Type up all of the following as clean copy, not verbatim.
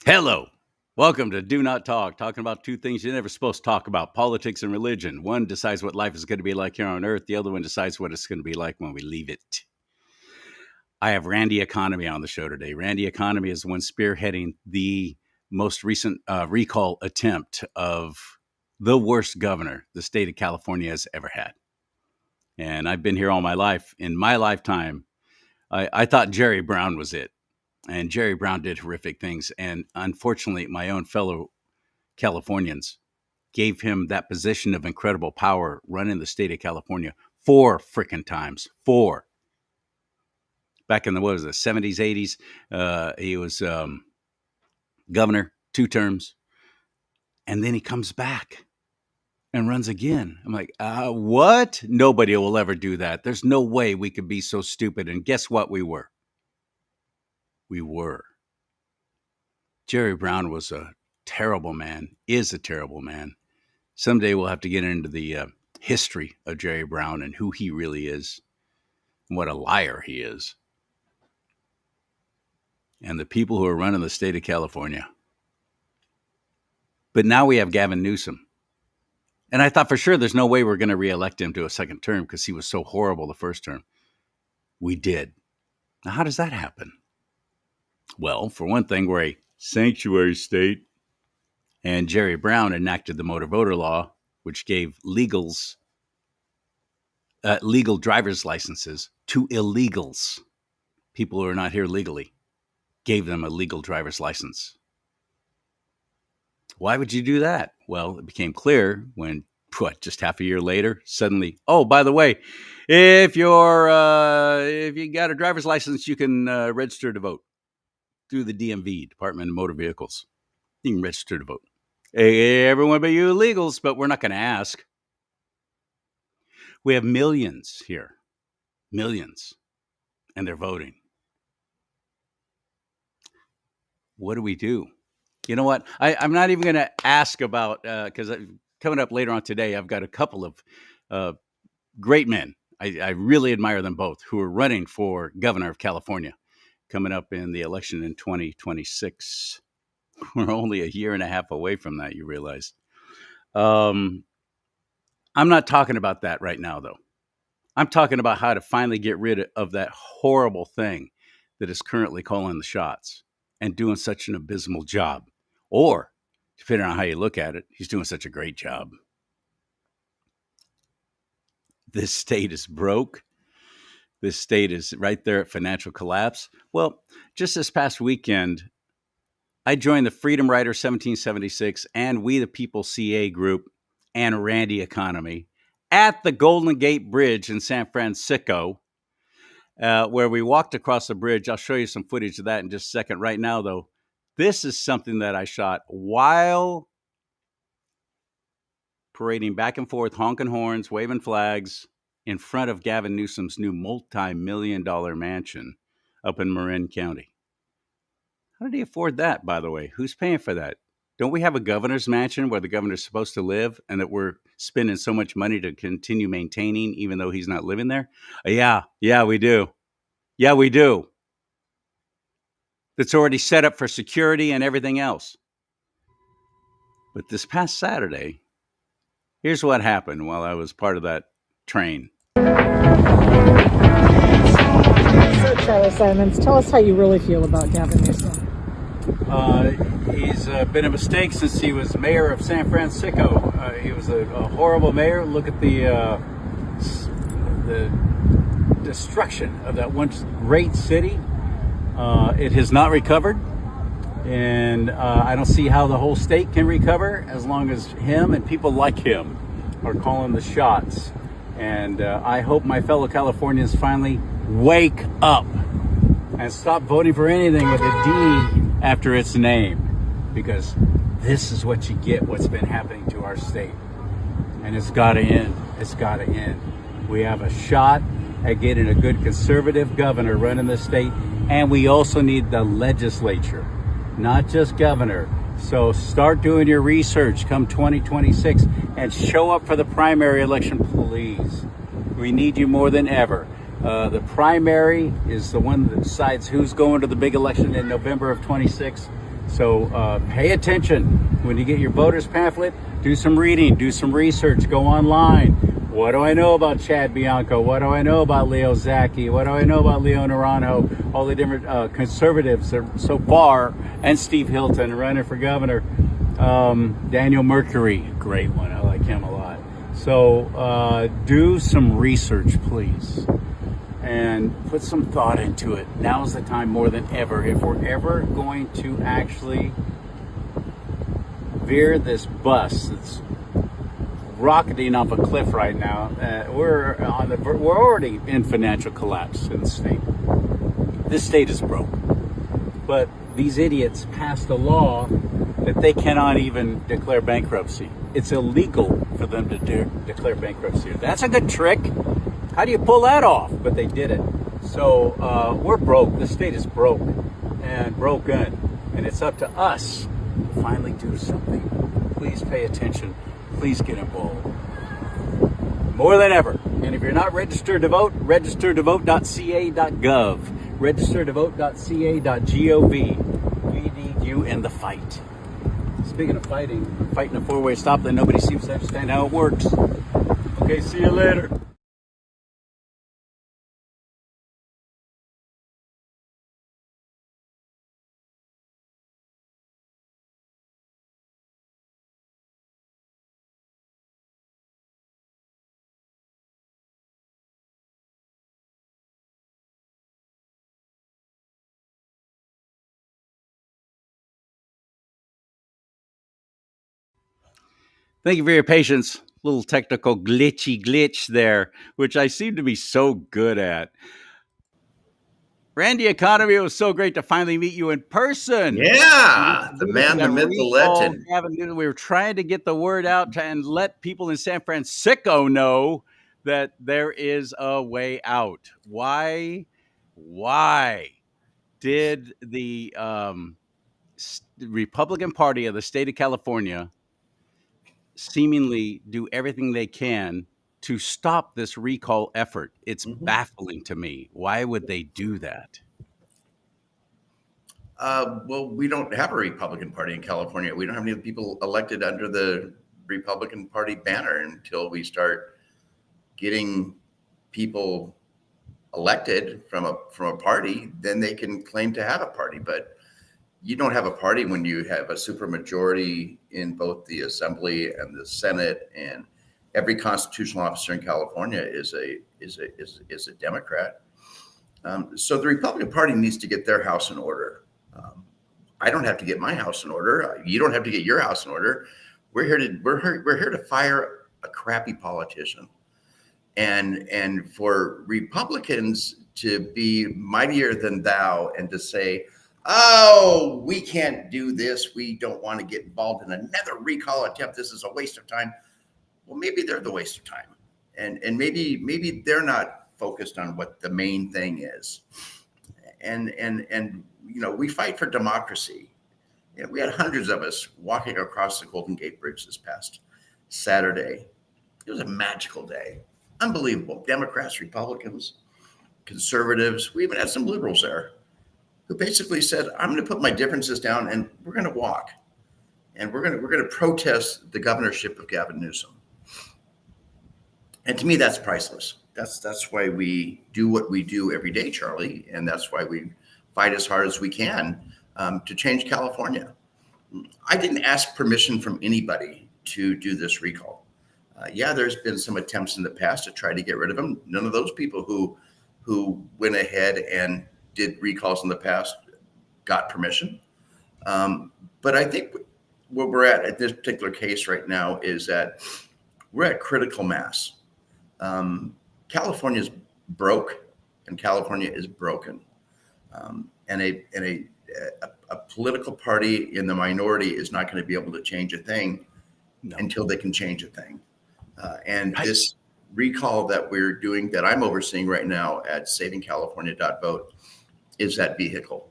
Hello. Welcome to Do Not Talk, talking about two things you're never supposed to talk about: politics and religion. One decides what life is going to be like here on Earth, the other one decides what it's going to be like when we leave it. I have Randy Economy on the show today. Randy Economy is the one spearheading the most recent recall attempt of the worst governor the state of California has ever had. And I've been here all my life. In my lifetime, I thought Jerry Brown was it. And Jerry Brown did horrific things. And unfortunately, my own fellow Californians gave him that position of incredible power running the state of California 4 frickin' times. 4. Back in the, 70s, 80s, he was governor 2 terms. And then he comes back and runs again. I'm like, what? Nobody will ever do that. There's no way we could be so stupid. And guess what? We were. Jerry Brown was a terrible man, is a terrible man. Someday we'll have to get into the history of Jerry Brown and who he really is, and what a liar he is. And the people who are running the state of California. But now we have Gavin Newsom. And I thought for sure there's no way we're going to reelect him to a second term because he was so horrible the first term. We did. Now, how does that happen? Well, for one thing, we're a sanctuary state, and Jerry Brown enacted the motor voter law, which gave legal driver's licenses to illegals, people who are not here legally, gave them a legal driver's license. Why would you do that? Well, it became clear when, just half a year later, suddenly, oh, by the way, if you got a driver's license, you can register to vote through the DMV, Department of Motor Vehicles. You can register to vote. Hey, everyone but you illegals, but we're not going to ask. We have millions here. Millions. And they're voting. What do we do? You know what? I'm not even going to ask about, because coming up later on today, I've got a couple of great men. I really admire them both, who are running for governor of California, coming up in the election in 2026. We're only a year and a half away from that, you realize. I'm not talking about that right now, though. I'm talking about how to finally get rid of that horrible thing that is currently calling the shots and doing such an abysmal job. Or, depending on how you look at it, he's doing such a great job. This state is broke. This state is right there at financial collapse. Well, just this past weekend, I joined the Freedom Rider 1776 and We the People CA group and Randy Economy at the Golden Gate Bridge in San Francisco, where we walked across the bridge. I'll show you some footage of that in just a second. Right now, though, this is something that I shot while parading back and forth, honking horns, waving flags, in front of Gavin Newsom's new multi-million-dollar mansion up in Marin County. How did he afford that, by the way? Who's paying for that? Don't we have a governor's mansion where the governor's supposed to live and that we're spending so much money to continue maintaining even though he's not living there? Yeah, we do. Yeah, we do. That's already set up for security and everything else. But this past Saturday, here's what happened while I was part of that train. So, CharLee Simons, tell us how you really feel about Gavin Newsom. He's been a mistake since he was mayor of San Francisco. He was a horrible mayor. Look at the destruction of that once great city. It has not recovered, and I don't see how the whole state can recover as long as him and people like him are calling the shots. And I hope my fellow Californians finally wake up and stop voting for anything with a D after its name, because this is what you get, what's been happening to our state. And it's got to end. It's got to end. We have a shot at getting a good conservative governor running the state, and we also need the legislature, not just governor. So start doing your research come 2026 and show up for the primary election, please. We need you more than ever. The primary is the one that decides who's going to the big election in November of 26. So pay attention when you get your voters pamphlet. Do some reading, do some research, go online. What do I know about Chad Bianco? What do I know about Leo Zaki? What do I know about Leo Naranjo? All the different conservatives so far, and Steve Hilton running for governor. Daniel Mercury, great one. I like him a lot. So do some research, please, and put some thought into it. Now's the time more than ever. If we're ever going to actually veer this bus that's rocketing off a cliff right now, we're already in financial collapse in the state. This state is broke, but these idiots passed a law that they cannot even declare bankruptcy. It's illegal for them to declare bankruptcy. That's a good trick. How do you pull that off? But they did it. So we're broke. The state is broke and broken, and it's up to us to finally do something. Please pay attention. Please get involved. More than ever. And if you're not registered to vote, register to vote.ca.gov. Register to vote.ca.gov. We need you in the fight. Speaking of fighting, I'm fighting a four-way stop that nobody seems to understand how it works. Okay, see you later. Thank you for your patience. Little technical glitch there, which I seem to be so good at. Randy Economy, it was so great to finally meet you in person. Yeah, the man, the myth, the Recall, legend. Gavin Newsom, we were trying to get the word out and let people in San Francisco know that there is a way out. Why did the Republican Party of the state of California seemingly do everything they can to stop this recall effort? It's baffling to me. Why would they do that? Well, we don't have a Republican Party in California. We don't have any people elected under the Republican Party banner until we start getting people elected from a party. Then they can claim to have a party. But you don't have a party when you have a supermajority in both the Assembly and the Senate, and every constitutional officer in California is a Democrat. So the Republican Party needs to get their house in order. I don't have to get my house in order. You don't have to get your house in order. We're here to fire a crappy politician, and for Republicans to be mightier than thou and to say, "Oh, we can't do this. We don't want to get involved in another recall attempt. This is a waste of time." Well, maybe they're the waste of time, and maybe they're not focused on what the main thing is, and we fight for democracy. We had hundreds of us walking across the Golden Gate Bridge this past Saturday. It was a magical day, unbelievable. Democrats, Republicans, conservatives. We even had some liberals there who basically said, "I'm going to put my differences down, and we're going to walk, and we're going to protest the governorship of Gavin Newsom." And to me, that's priceless. That's why we do what we do every day, CharLee, and that's why we fight as hard as we can to change California. I didn't ask permission from anybody to do this recall. Yeah, there's been some attempts in the past to try to get rid of him. None of those people who went ahead and did recalls in the past got permission. But I think where we're at this particular case right now is that we're at critical mass. California is broke, and California is broken. And a political party in the minority is not going to be able to change a thing until they can change a thing. And this recall that we're doing, that I'm overseeing right now at savingcalifornia.vote, is that vehicle.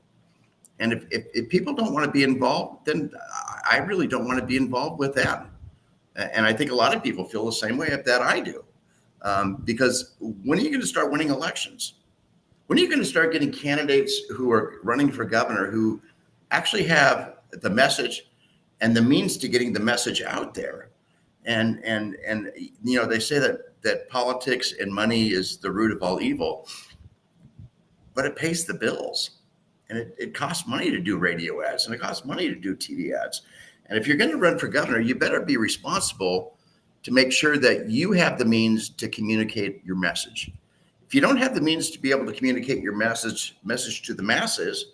And if people don't want to be involved, then I really don't want to be involved with them. And I think a lot of people feel the same way that I do. Because when are you going to start winning elections? When are you going to start getting candidates who are running for governor who actually have the message and the means to getting the message out there. And they say that politics and money is the root of all evil, but it pays the bills. And it costs money to do radio ads, and it costs money to do TV ads. And if you're going to run for governor, you better be responsible to make sure that you have the means to communicate your message. If you don't have the means to be able to communicate your message to the masses,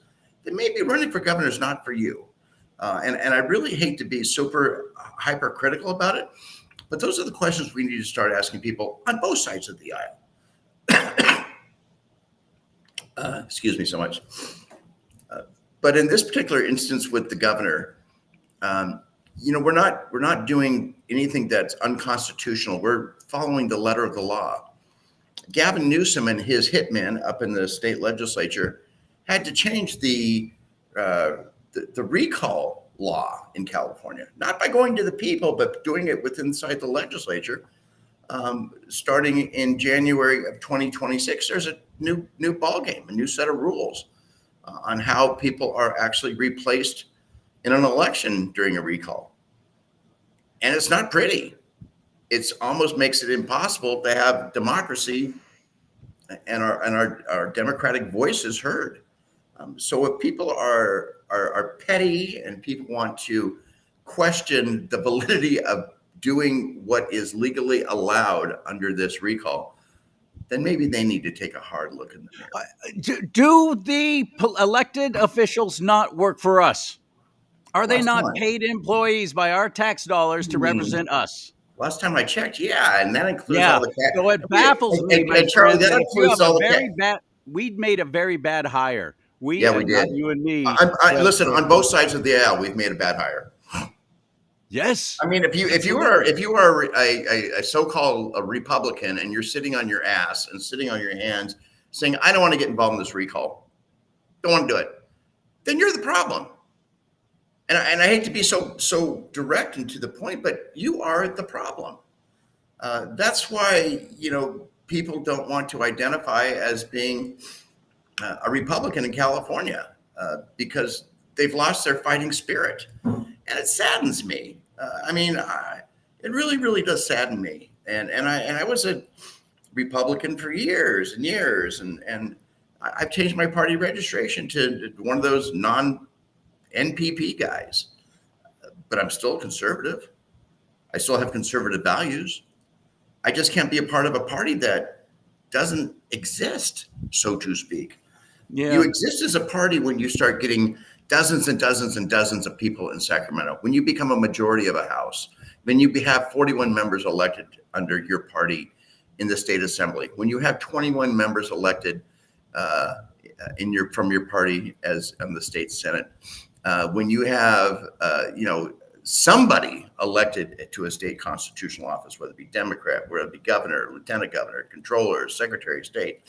then maybe running for governor is not for you. And I really hate to be super hypercritical about it, but those are the questions we need to start asking people on both sides of the aisle. Excuse me so much. But in this particular instance with the governor, we're not doing anything that's unconstitutional. We're following the letter of the law. Gavin Newsom and his hitmen up in the state legislature had to change the recall law in California, not by going to the people, but doing it inside the legislature. Starting in January of 2026, there's a new ballgame, a new set of rules on how people are actually replaced in an election during a recall. And it's not pretty. It's almost makes it impossible to have democracy and our democratic voices heard. So if people are petty and people want to question the validity of doing what is legally allowed under this recall, then maybe they need to take a hard look in the mirror. Do the elected officials not work for us? Are they not time. paid employees by our tax dollars to represent us? Last time I checked, yeah, and that includes all the tax. So it baffles me, my and Charlie, friend, that that if you includes have all a the very tax. bad, we'd made a very bad hire. We did. Not you and me. Listen, on both sides of the aisle, we've made a bad hire. Yes. I mean, if you are a so-called a Republican and you're sitting on your ass and sitting on your hands saying, I don't want to get involved in this recall, don't want to do it, then you're the problem. And I hate to be so direct and to the point, but you are the problem. That's why, people don't want to identify as being a Republican in California because they've lost their fighting spirit. And it saddens me. It really, really does sadden me. And I was a Republican for years and years, and I've changed my party registration to one of those non-NPP guys. But I'm still a conservative. I still have conservative values. I just can't be a part of a party that doesn't exist, so to speak. Yeah. You exist as a party when you start getting dozens and dozens and dozens of people in Sacramento, when you become a majority of a house, when you have 41 members elected under your party in the state assembly, when you have 21 members elected from your party as in the state senate, when you have somebody elected to a state constitutional office, whether it be Democrat, whether it be governor, lieutenant governor, controller, secretary of state,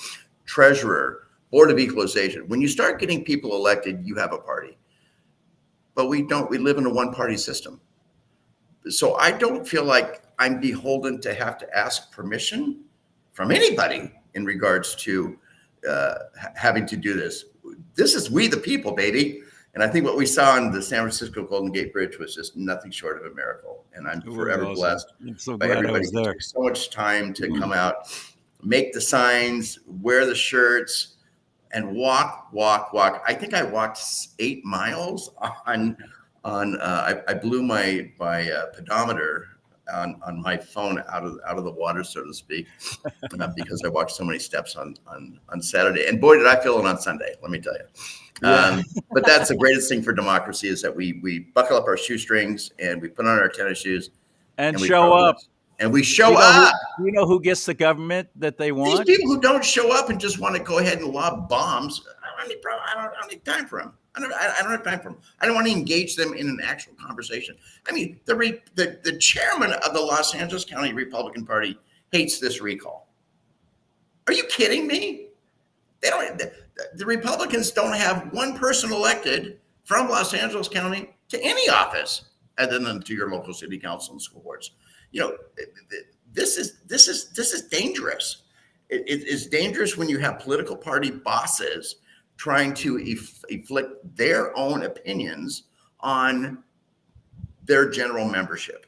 treasurer, Board of Equalization. When you start getting people elected, you have a party. But we don't. We live in a one-party system. So I don't feel like I'm beholden to have to ask permission from anybody in regards to having to do this. This is we the people, baby. And I think what we saw on the San Francisco Golden Gate Bridge was just nothing short of a miracle. And I'm forever blessed by everybody who took so much time to come out, make the signs, wear the shirts, and walk. I think I walked 8 miles I blew my pedometer on my phone out of the water, so to speak, because I walked so many steps on Saturday. And boy, did I feel it on Sunday, let me tell you. But that's the greatest thing for democracy is that we buckle up our shoestrings and we put on our tennis shoes and show up. And we show up. You know who gets the government that they want? These people who don't show up and just want to go ahead and lob bombs, I don't need time for them. I don't have time for them. I don't want to engage them in an actual conversation. I mean, the chairman of the Los Angeles County Republican Party hates this recall. Are you kidding me? The Republicans don't have one person elected from Los Angeles County to any office other than to your local city council and school boards. This is dangerous. It is dangerous when you have political party bosses trying to inflict their own opinions on their general membership.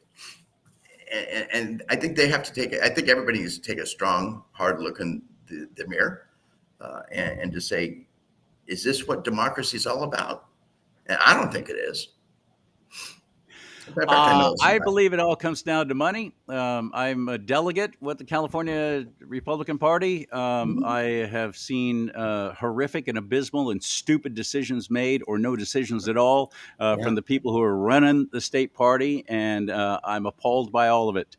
And I think they have to take it. I think everybody needs to take a strong, hard look in the mirror and to say, is this what democracy is all about? And I don't think it is. In fact, I know it's I not. believe it all comes down to money. I'm a delegate with the California Republican Party. I have seen horrific and abysmal and stupid decisions made, or no decisions at all, from the people who are running the state party, and I'm appalled by all of it.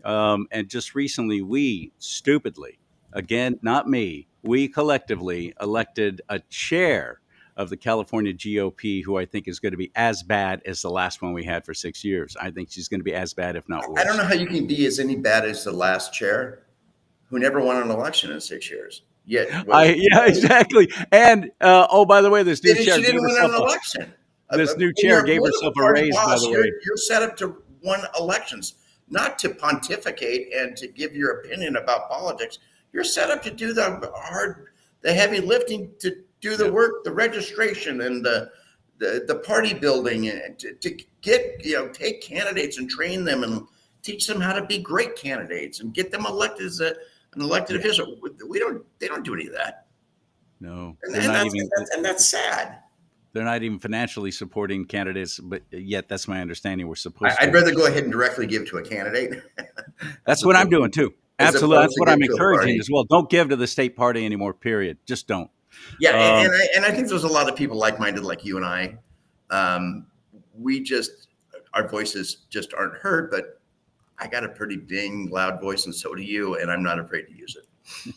And just recently, we stupidly, again, not me, we collectively elected a chair of the California GOP, who I think is going to be as bad as the last one we had for 6 years. I think she's going to be as bad, if not worse. I don't know how you can be as any bad as the last chair who never won an election in 6 years. Yet, yeah, exactly. And oh, by the way, this new chair she didn't win an election. This new chair gave herself a raise, by the way. You're set up to win elections, not to pontificate and to give your opinion about politics. You're set up to do the heavy lifting, to do the work, the registration and the party building, and to get, take candidates and train them and teach them how to be great candidates and get them elected as an elected official. They don't do any of that. No, and that's sad. They're not even financially supporting candidates, but yet that's my understanding. We're supposed to. I'd rather go ahead and directly give to a candidate. That's what I'm doing too. Absolutely. That's what I'm encouraging as well. Don't give to the state party anymore, period. Just don't. Yeah. And I think there's a lot of people like-minded like you and I. Our voices just aren't heard, but I got a pretty dang loud voice, and so do you, and I'm not afraid to use it.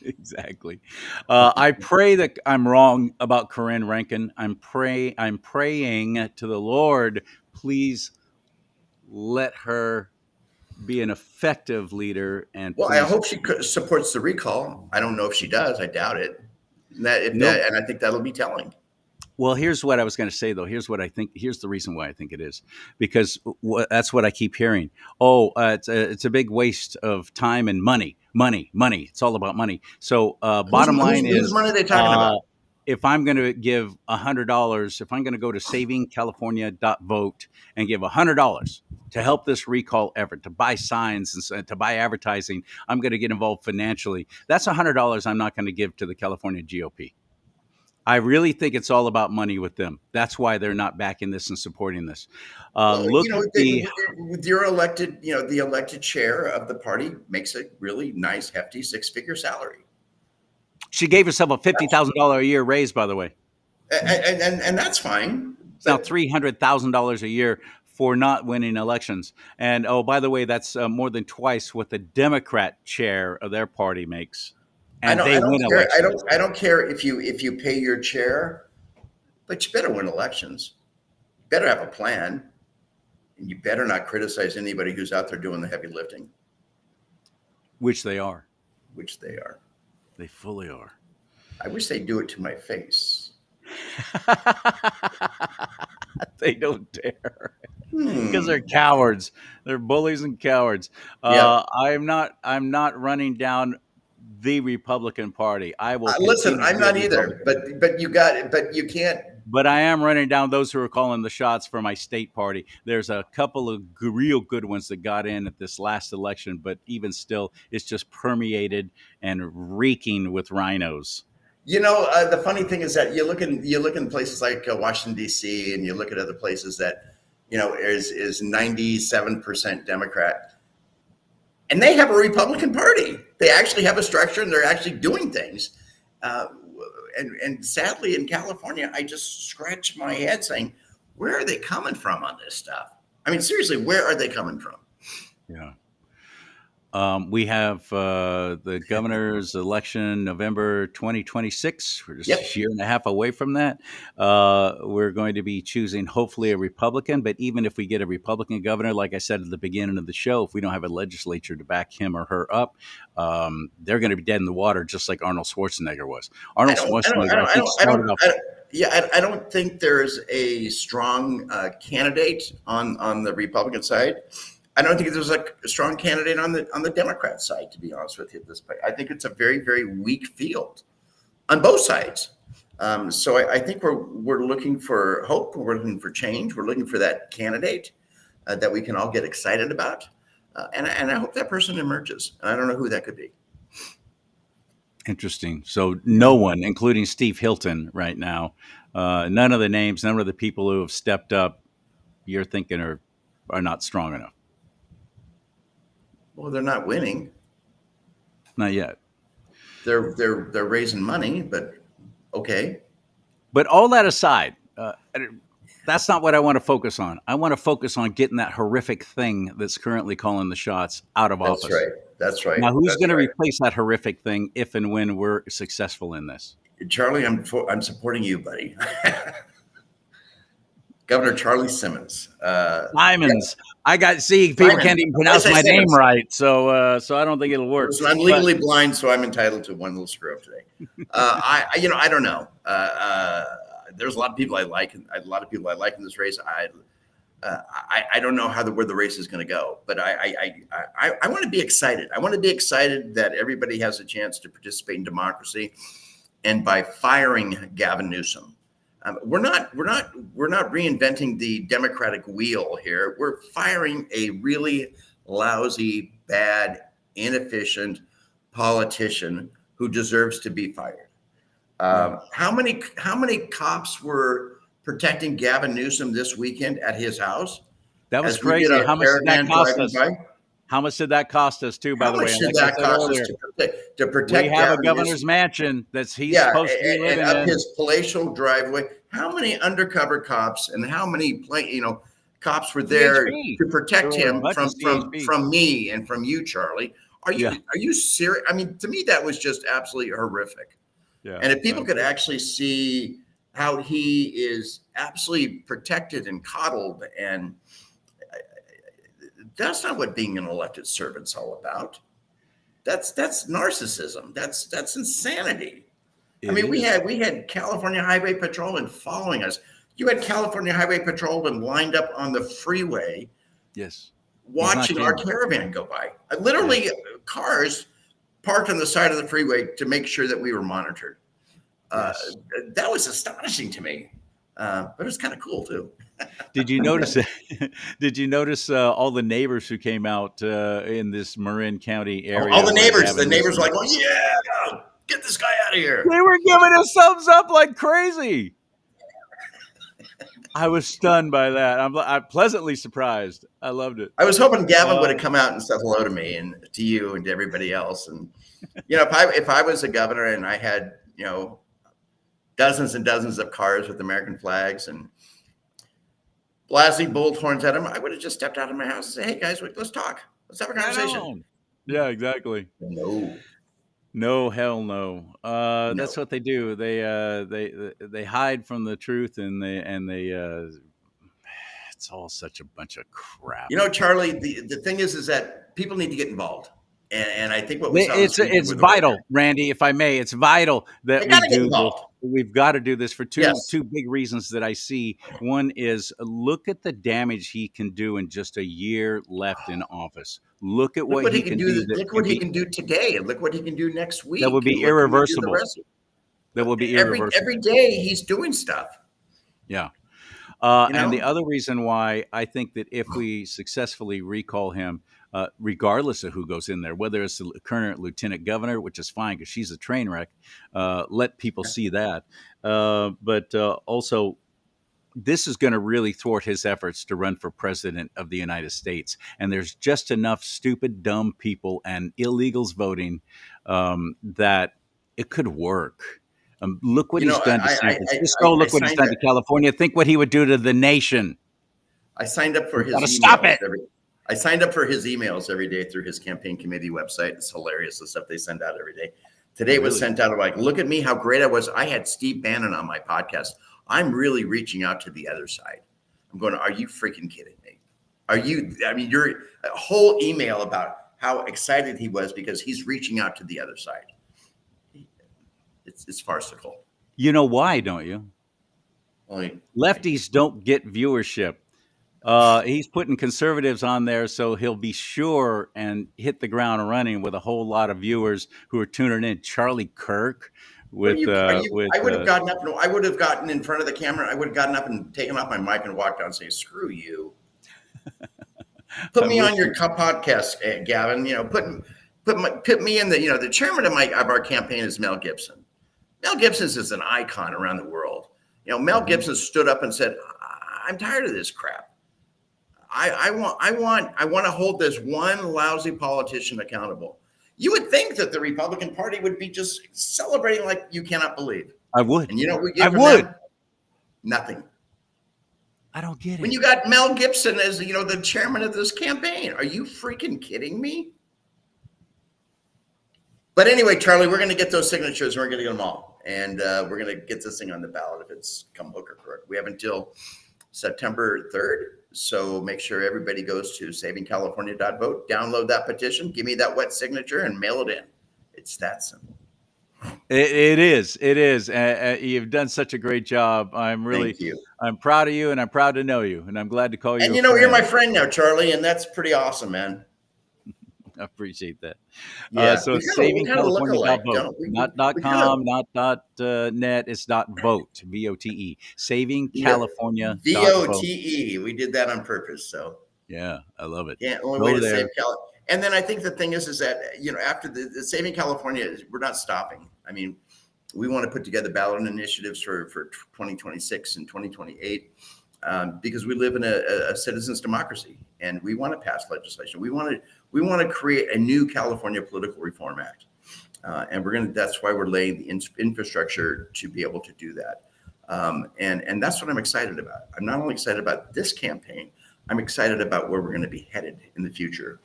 Exactly. I pray that I'm wrong about Corinne Rankin. I'm praying to the Lord, please let her be an effective leader. And I hope she supports the recall. I don't know if she does. I doubt it. And I think that'll be telling. Well, here's what I was going to say, though. Here's what I think. Here's the reason why I think it is, because that's what I keep hearing. Oh, it's a big waste of time and money. It's all about money. So bottom line is, whose money are they talking about? If I'm going to give $100, if I'm going to go to savingcalifornia.vote and give $100 to help this recall effort, to buy signs and to buy advertising, I'm going to get involved financially. That's $100 I'm not going to give to the California GOP. I really think it's all about money with them. That's why they're not backing this and supporting this. With your elected, the elected chair of the party makes a really nice, hefty 6-figure salary. She gave herself a $50,000 a year raise, by the way. And that's fine. It's now $300,000 a year for not winning elections. And oh, by the way, that's more than twice what the Democrat chair of their party makes. And I don't care if you pay your chair, but you better win elections. You better have a plan, and you better not criticize anybody who's out there doing the heavy lifting. Which they are. They fully are. I wish they'd do it to my face. They don't dare. Because they're cowards. They're bullies and cowards. I'm not running down the Republican Party. I will listen. I'm not either. But you can't. But I am running down those who are calling the shots for my state party. There's a couple of real good ones that got in at this last election, but even still, it's just permeated and reeking with rhinos. The funny thing is that you look in places like Washington D.C. and you look at other places that is 97% Democrat, and they have a Republican Party. They actually have a structure and they're actually doing things. And sadly, in California, I just scratch my head saying, where are they coming from on this stuff? I mean, seriously, where are they coming from? Yeah. We have the governor's election November 2026. We're just a year and a half away from that. We're going to be choosing hopefully a Republican, but even if we get a Republican governor, like I said at the beginning of the show, if we don't have a legislature to back him or her up, they're going to be dead in the water, just like Arnold Schwarzenegger was. I don't think there's a strong candidate on the Republican side. I don't think there's a strong candidate on the Democrat side, to be honest with you, at this point. I think it's a very, very weak field. on both sides. So I think we're looking for hope. We're looking for change. We're looking for that candidate that we can all get excited about. And I hope that person emerges. And I don't know who that could be. Interesting. So no one, including Steve Hilton right now, none of the names, none of the people who have stepped up, you're thinking are not strong enough. Well, they're not winning. Not yet. They're raising money, but okay. But all that aside, that's not what I want to focus on. I want to focus on getting that horrific thing that's currently calling the shots out of office. That's right. That's right. Now, who's That's going to right. replace that horrific thing if and when we're successful in this? CharLee, I'm supporting you, buddy. Governor CharLee Simons. Simons. Yeah. People Simon. can't even pronounce my name right, so I don't think it'll work. So I'm legally blind, so I'm entitled to one little screw up today. I don't know. There's a lot of people I like, and a lot of people I like in this race. I don't know where the race is going to go, but I want to be excited. I want to be excited that everybody has a chance to participate in democracy, and by firing Gavin Newsom, we're not reinventing the Democratic wheel here. We're firing a really lousy, bad, inefficient politician who deserves to be fired. How many cops were protecting Gavin Newsom this weekend at his house? That was crazy. How much did that cost us? How much did that cost us, too, by the way? How much did that cost us to protect We have Gavin a governor's Newsom? Mansion that's supposed to be living and up in. his palatial driveway. How many undercover cops and how many cops were there to protect him from me and from you, CharLee? Are you serious? I mean, to me, that was just absolutely horrific. Yeah. And if people could actually see how he is absolutely protected and coddled, and that's not what being an elected servant's all about. That's narcissism. That's insanity. We had California Highway Patrolmen following us. You had California Highway Patrolmen lined up on the freeway, yes, watching our caravan go by. Literally, cars parked on the side of the freeway to make sure that we were monitored. Yes. That was astonishing to me, but it was kind of cool too. Did you notice? Did you notice all the neighbors who came out in this Marin County area? All the neighbors were like, "Oh yeah, get this guy out of here!" They were giving us thumbs up like crazy. I was stunned by that. I'm pleasantly surprised. I loved it. I was hoping Gavin would have come out and said hello to me and to you and to everybody else. And if I was a governor and I had dozens and dozens of cars with American flags and blasting bullhorns at them, I would have just stepped out of my house and said, "Hey guys, let's talk. Let's have a conversation." Yeah, exactly. No, hell no. No. That's what they do. They hide from the truth, and they it's all such a bunch of crap. CharLee, the thing is that people need to get involved. And I think what we saw it's vital, Randy, if I may, it's vital that we do this. We've got to do this for two big reasons that I see. One is look at the damage he can do in just a year left in office. Look at what he can do. Look what he can do today, and look what he can do next week. That would be irreversible. That will be irreversible. Every day he's doing stuff. Yeah. And the other reason why I think that if we successfully recall him, regardless of who goes in there, whether it's the current lieutenant governor, which is fine because she's a train wreck, let people see that. But also, this is going to really thwart his efforts to run for president of the United States. And there's just enough stupid, dumb people and illegals voting that it could work. Look what he's done to San Francisco. Look what he's done to California. Think what he would do to the nation. I signed up for his emails. Stop it. I signed up for his emails every day through his campaign committee website. It's hilarious, the stuff they send out every day. Today it was sent out like, look at me, how great I was. I had Steve Bannon on my podcast. I'm really reaching out to the other side. I'm going, are you freaking kidding me? You're a whole email about how excited he was because he's reaching out to the other side. It's farcical. You know why, don't you? Lefties don't get viewership. He's putting conservatives on there so he'll be sure and hit the ground running with a whole lot of viewers who are tuning in. Charlie Kirk, What are with you? Are you? with I would have gotten up. I would have gotten in front of the camera. I would have gotten up and taken off my mic and walked out and say, "Screw you." Put I'm me with on your you. podcast, Gavin. Put me in the. The chairman of our campaign is Mel Gibson. Mel Gibson is an icon around the world. Mel Mhm. Gibson stood up and said, "I'm tired of this crap. I want to hold this one lousy politician accountable." You would think that the Republican Party would be just celebrating like you cannot believe. I would. And you know what we I get from would. them? Nothing. I don't get When it. you got Mel Gibson as the chairman of this campaign, are you freaking kidding me? But anyway, CharLee, we're going to get those signatures and we're going to get them all, and we're going to get this thing on the ballot if it's come hook or crook. We have until September 3rd, so make sure everybody goes to savingcalifornia.vote, download that petition, give me that wet signature, and mail it in. It's that simple. It is. It is. You've done such a great job. Thank you. I'm proud of you, and I'm proud to know you, and I'm glad to call you And a you're my friend. friend now, CharLee, and that's pretty awesome, man. I appreciate that. Yeah, So we kind of look alike, savingcalifornia.vote, don't we? not We kind of .com, not .net. It's .vote, VOTE. Savingcalifornia.vote. VOTE. We did that on purpose, so. Yeah, I love it. Yeah, only way Go to save there. California. And then I think the thing is that after the Saving California, we're not stopping. I mean, we want to put together ballot initiatives for 2026 and 2028 because we live in a citizens' democracy, and we want to pass legislation. We want to create a new California Political Reform Act, and that's why we're laying the infrastructure to be able to do that. And that's what I'm excited about. I'm not only excited about this campaign, I'm excited about where we're going to be headed in the future.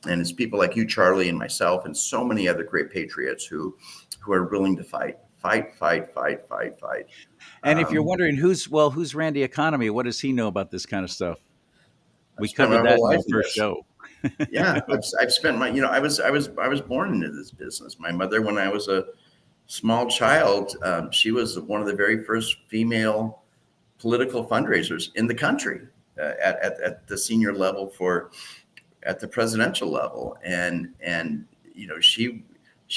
And it's people like you, CharLee, and myself, and so many other great patriots who are willing to fight. And if you're wondering who's Randy Economy, what does he know about this kind of stuff? We I've spent my covered that whole in life our in first this. show. Yeah, I've spent my, I was born into this business. My mother, when I was a small child, she was one of the very first female political fundraisers in the country at the senior level at the presidential level, and she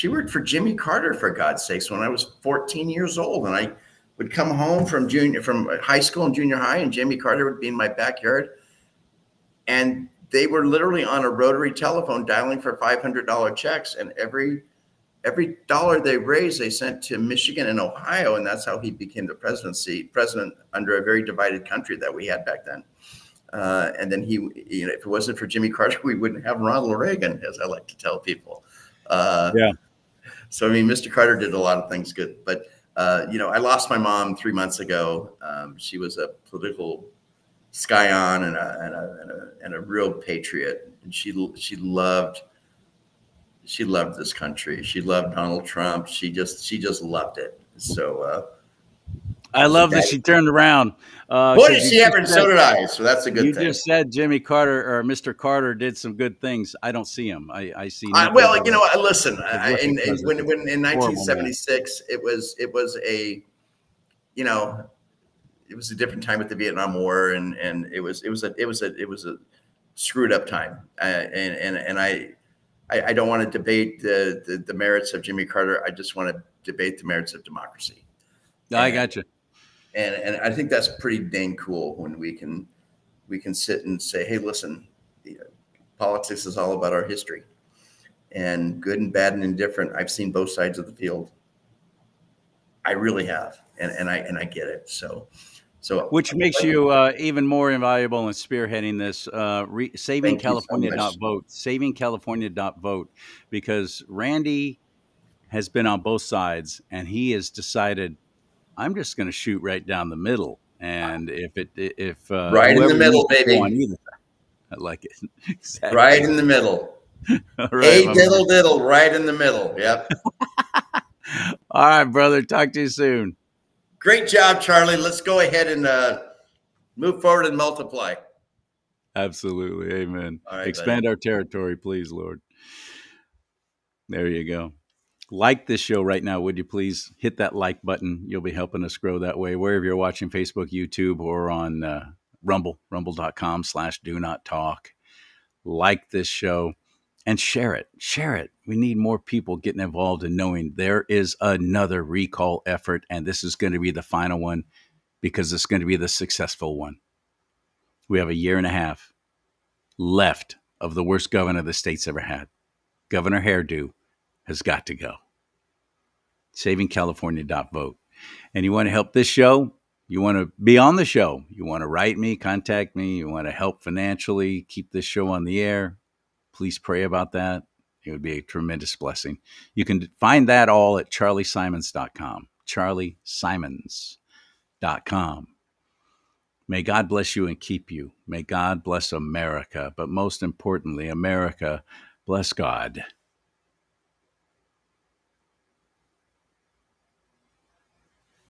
worked for Jimmy Carter, for God's sakes, when I was 14 years old, and I would come home from high school and junior high, and Jimmy Carter would be in my backyard, and they were literally on a rotary telephone dialing for $500 checks, and every dollar they raised, they sent to Michigan and Ohio, and that's how he became the president under a very divided country that we had back then. And then if it wasn't for Jimmy Carter, we wouldn't have Ronald Reagan, as I like to tell people. Yeah. So, I mean, Mr. Carter did a lot of things good, but I lost my mom 3 months ago. She was a political scion and a real patriot, and she loved this country. She loved Donald Trump. She just loved it. So I love that she turned around. Boy, did she ever, and so did I. So that's a good thing. You just said Jimmy Carter or Mr. Carter did some good things. I don't see him. I see. Well, listen. In 1976, it was a different time with the Vietnam War, and it was a screwed up time. And I don't want to debate the merits of Jimmy Carter. I just want to debate the merits of democracy. I got you. And I think that's pretty dang cool when we can sit and say, hey, listen, politics is all about our history, and good and bad and indifferent. I've seen both sides of the field. I really have, and I get it. So which makes you even more invaluable in spearheading this savingcalifornia.vote, savingcalifornia.vote, because Randy has been on both sides, and he has decided, I'm just going to shoot right down the middle. And if right in the middle, baby, I like it. Exactly. Right in the middle. Right, diddle, right in the middle. Yep. All right, brother. Talk to you soon. Great job, CharLee. Let's go ahead and move forward and multiply. Absolutely. Amen. Right, expand our territory, please, Lord. There you go. Like this show right now, would you please hit that like button? You'll be helping us grow that way, wherever you're watching, Facebook, YouTube, or on rumble.com/DoNotTalk. Like this show. and share it. Share it. We need more people getting involved in knowing there is another recall effort, and this is going to be the final one because it's going to be the successful one. We have a year and a half left of the worst governor the state's ever had. Governor Hairdo has got to go. SavingCalifornia.vote. And you want to help this show? You want to be on the show? You want to write me, contact me? You want to help financially keep this show on the air? Please pray about that. It would be a tremendous blessing. You can find that all at CharLeeSimons.com. CharLeeSimons.com. May God bless you and keep you. May God bless America. But most importantly, America, bless God.